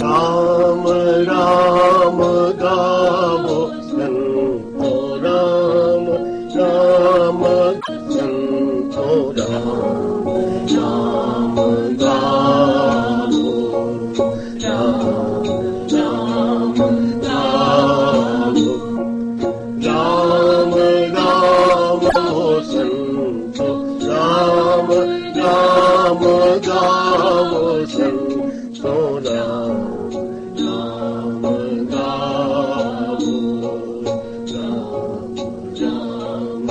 राम राम गावो संतो राम राम संतो राम राम गावो राम राम गावो राम राम संतो राम राम गावो संतो राम राम गावो राम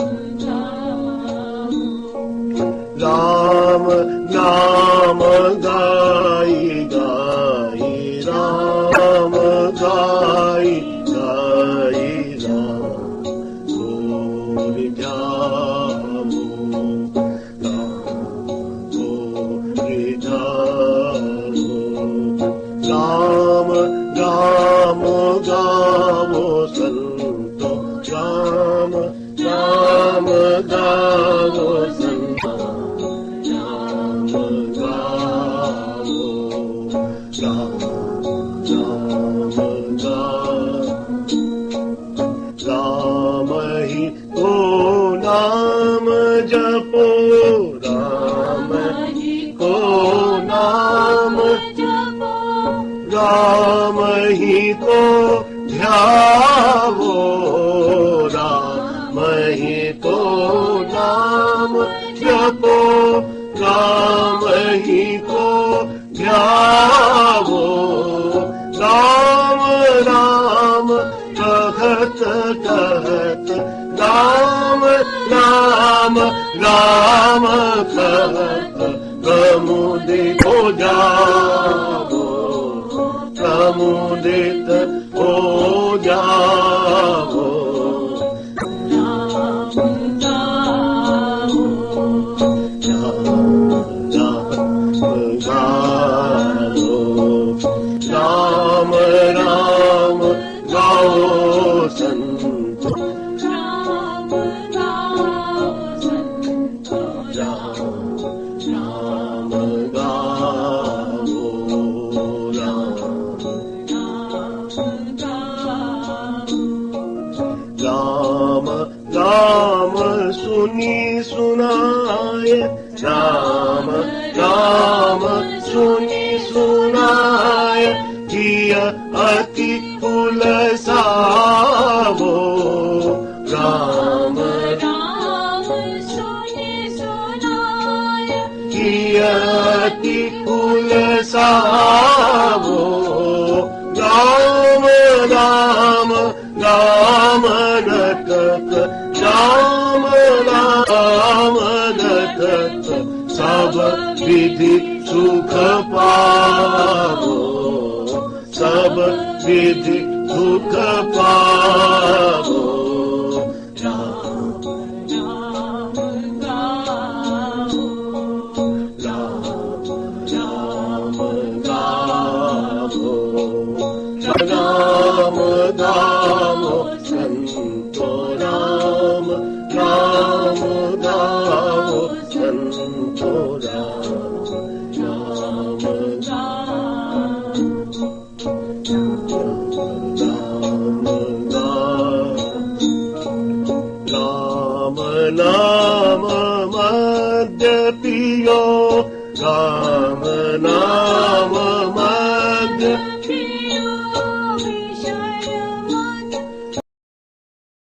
राम नाम गाई गाई राम गाई गाई राम गोर जावो राम गोर जावो राम राम गावो संतो राम राम गावो संतो राम गावो राम राम गावो राम ही तो नाम जपो राम ही को नाम जपो राम ही को ध्यावो राम ही को नाम जपो राम ही को ध्यावो राम राम कहत कहत राम राम राम कहत प्रमुदित हो जावो प्रमुदित हो जावो राम राम गाओ संतो राम गाओ संतो राम राम गाओ राम राम राम सुनी सुनाए राम राम सुनी सुनाए जिया अति उलसावो राम राम सुनी सुनाए जिया अति उलसावो राम राम राम रटत राम राम रटत सब विधि सुख पावो सब विधि सुख पावो राम राम गावो राम राम गावो राम गावो संतो राम राम गावो संतो राम राम राम नाम मध्य पियो राम नाम मध्य पियो